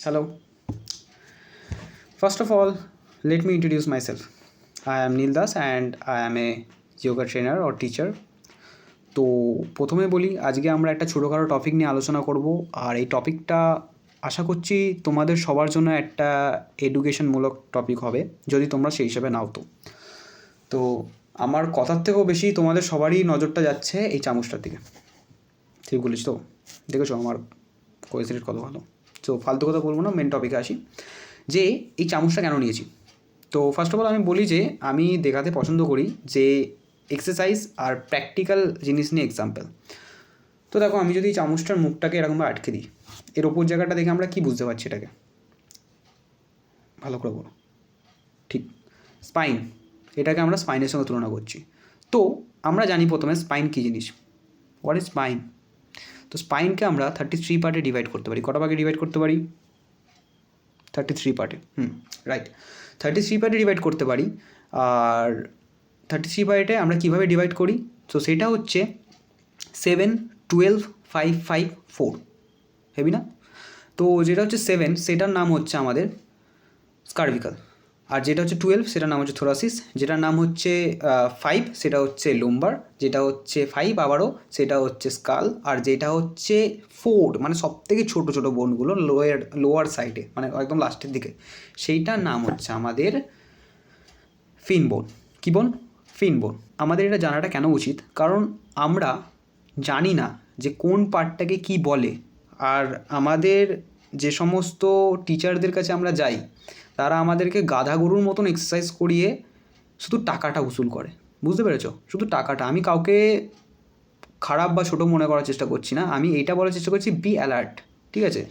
Hello. First of all, let me introduce myself. I am Neil Das and I am a yoga trainer or teacher. তো প্রথমে বলি, আজকে আমরা একটা ছোটোখাটো টপিক নিয়ে আলোচনা করব, আর এই টপিকটা আশা করছি তোমাদের সবার জন্য একটা এডুকেশনমূলক টপিক হবে, যদি তোমরা সেই হিসাবে নাও। তো আমার কথার থেকেও বেশি তোমাদের সবারই নজরটা যাচ্ছে এই চামচটার দিকে। ঠিক বলিস তো? দেখেছো আমার কোয়েসিলেট কত ভালো। তো ফালতু কথা বলবো না, মেন টপিকে আসি যে এই চামচটা কেন নিয়েছি। তো ফার্স্ট অফ অল আমি বলি যে আমি দেখাতে পছন্দ করি যে এক্সারসাইজ আর প্র্যাকটিক্যাল জিনিস নিয়ে এক্সাম্পল। তো দেখো, আমি যদি এই চামচটার মুখটাকে এরকমভাবে আটকে দিই, এর ওপর জায়গাটা দেখে আমরা কি বুঝতে পারছি এটাকে? ভালো করে বলো। ঠিক, স্পাইন। এটাকে আমরা স্পাইনের সঙ্গে তুলনা করছি। তো আমরা জানি প্রথমে স্পাইন কী জিনিস। What is spine? তো স্পাইনকে আমরা 33 পার্টে ডিভাইড করতে পারি। কটা ভাগে ডিভাইড করতে পারি? 33 পার্টে। রাইট, 33 পার্টে ডিভাইড করতে পারি। আর 33 পার্টে আমরা কীভাবে ডিভাইড করি? তো সেটা হচ্ছে 7, 12, 5, 5, 4। হেবি না? তো যেটা হচ্ছে 7 সেটার নাম হচ্ছে আমাদের স্কার্ভিকাল, আর যেটা হচ্ছে 12 সেটার নাম হচ্ছে থোরাসিস, যেটার নাম হচ্ছে 5 সেটা হচ্ছে লোম্বার, যেটা হচ্ছে 5 আবারও সেটা হচ্ছে স্কাল, আর যেটা হচ্ছে 4 মানে সব থেকে ছোটো ছোটো বোনগুলো লোয়ার সাইডে মানে একদম লাস্টের দিকে, সেইটার নাম হচ্ছে আমাদের ফিন বোন। কী বোন? ফিন বোন। আমাদের এটা জানাটা কেন উচিত? কারণ আমরা জানি না যে কোন পার্টটাকে কি বলে। আর আমাদের যে সমস্ত টিচারদের কাছে আমরা যাই, তারা আমাদেরকে গাধা গরুর মতন এক্সারসাইজ করিয়ে শুধু টাকাটা উসুল করে। বুঝতে পেরেছো? শুধু টাকাটা। আমি কাউকে খারাপ বা ছোটো মনে করার চেষ্টা করছি না, আমি এইটা বলার চেষ্টা করছি বি অ্যালার্ট। ঠিক আছে?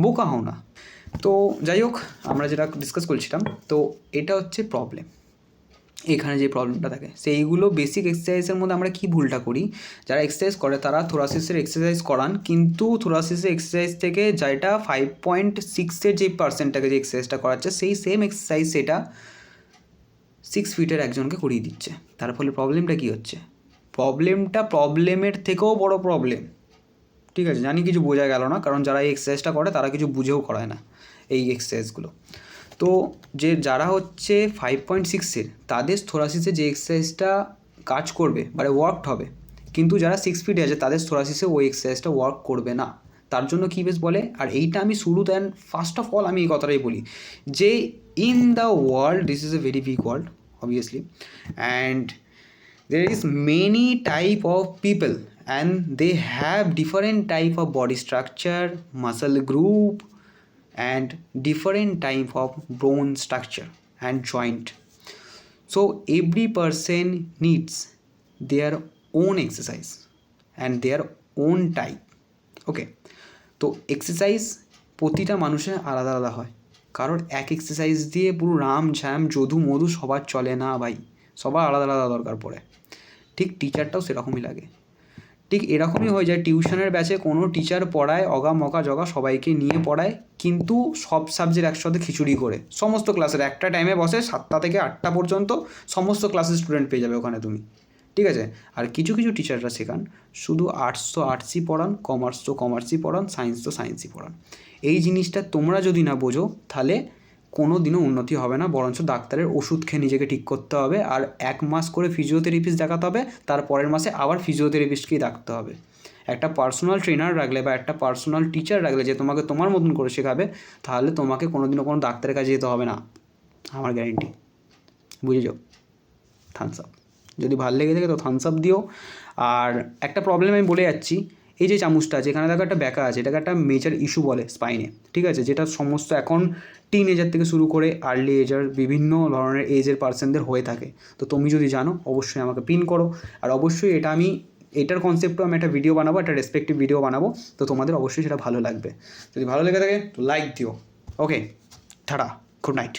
বোকা হও না। তো যাই হোক, আমরা যেটা ডিসকাস করছিলাম, তো এটা হচ্ছে প্রবলেম। এখানে যে প্রবলেমটা থাকে সেইগুলো বেসিক এক্সারসাইজের মধ্যে আমরা কী ভুলটা করি, যারা এক্সারসাইজ করে তারা থোরাসিসের এক্সারসাইজ করান, কিন্তু থোরাসিসের এক্সারসাইজ থেকে যেটা 5.6-এর যে পার্সেন্টটাকে যে এক্সারসাইজটা করাচ্ছে, সেই সেম এক্সারসাইজ সেটা 6 ফিটের একজনকে করিয়ে দিচ্ছে। তার ফলে প্রবলেমটা কী হচ্ছে? প্রবলেমের থেকেও বড় প্রবলেম। ঠিক আছে, জানি কিছু বোঝা গেল না, কারণ যারা এই এক্সারসাইজটা করে তারা কিছু বুঝেও করায় না এই এক্সারসাইজগুলো। তো যারা হচ্ছে 5.6-এর, তাদের থোরাসিসে যে এক্সারসাইজটা কাজ করবে মানে ওয়ার্কড হবে, কিন্তু যারা 6 ফিটে আছে তাদের থোরাসিসে ওই এক্সারসাইজটা ওয়ার্ক করবে না। তার জন্য কী বেশ বলে, আর এইটা আমি শুরুতে ফার্স্ট অফ অল আমি এই কথাটাই বলি যে in the world, this is a very big world obviously, and there is many type of people and they have different type of body structure, muscle group and different type of bone structure and joint. So every person needs their own exercise and their own type. Okay, তো exercise প্রতিটা মানুষের আলাদা আলাদা হয়। কারণ এক exercise দিয়ে পুরো রাম ঝ্যাম যদু মধু সবার চলে না ভাই, সবার আলাদা আলাদা দরকার পড়ে। ঠিক টিচারটাও সেরকমই লাগে। ঠিক এরকমই হয়ে যায় টিউশনের ব্যাচে কোনো টিচার পড়ায় অগা মকা জগা সবাইকে নিয়ে পড়ায়, কিন্তু সব সাবজেক্ট একসাথে খিচুড়ি করে সমস্ত ক্লাসের একটা টাইমে বসে 7টা থেকে 8টা পর্যন্ত সমস্ত ক্লাসের স্টুডেন্ট পেয়ে যাবে ওখানে তুমি। ঠিক আছে? আর কিছু কিছু টিচাররা শেখান শুধু আর্টস তো আর্টসই পড়ান, কমার্স তো কমার্সই পড়ান, সায়েন্স তো সায়েন্সই পড়ান। এই জিনিসটা তোমরা যদি না বোঝো তাহলে কোনো দিনও উন্নতি হবে না, বরঞ্চ ডাক্তারের ওষুধ খেয়ে নিজেকে ঠিক করতে হবে, আর 1 মাস করে ফিজিওথেরাপিস্ট দেখাতে হবে, তার পরের মাসে আবার ফিজিওথেরাপিস্টকেই ডাকতে হবে। একটা পার্সোনাল ট্রেনার রাখলে বা একটা পার্সোনাল টিচার রাখলে যে তোমাকে তোমার মতন করে শেখাবে, তাহলে তোমাকে কোনো দিনও কোনো ডাক্তারের কাছে যেতে হবে না, আমার গ্যারেন্টি। বুঝে যাও? Thumbs up. যদি ভালো লেগে থাকে তো থামস আপ দিও। আর একটা প্রবলেম আমি বলে যাচ্ছি, এই যে চামচটা আছে এখানে দেখো একটা ব্যাকা আছে, এটাকে একটা মেজর ইস্যু বলে স্পাইনে। ঠিক আছে? যেটা সমস্ত এখন টিনেজার থেকে শুরু করে আর্লি এজার বিভিন্ন ধরনের এজের পার্সনদের হয়ে থাকে। তো তুমি যদি জানো অবশ্যই আমাকে পিন করো, আর অবশ্যই এটার কনসেপ্টও আমি একটা ভিডিও বানাবো, একটা রেসপেক্টিভ ভিডিও বানাবো, তো তোমাদের অবশ্যই সেটা ভালো লাগবে। যদি ভালো লেগে থাকে তো লাইক দিও। ওকে, টাটা, গুড নাইট।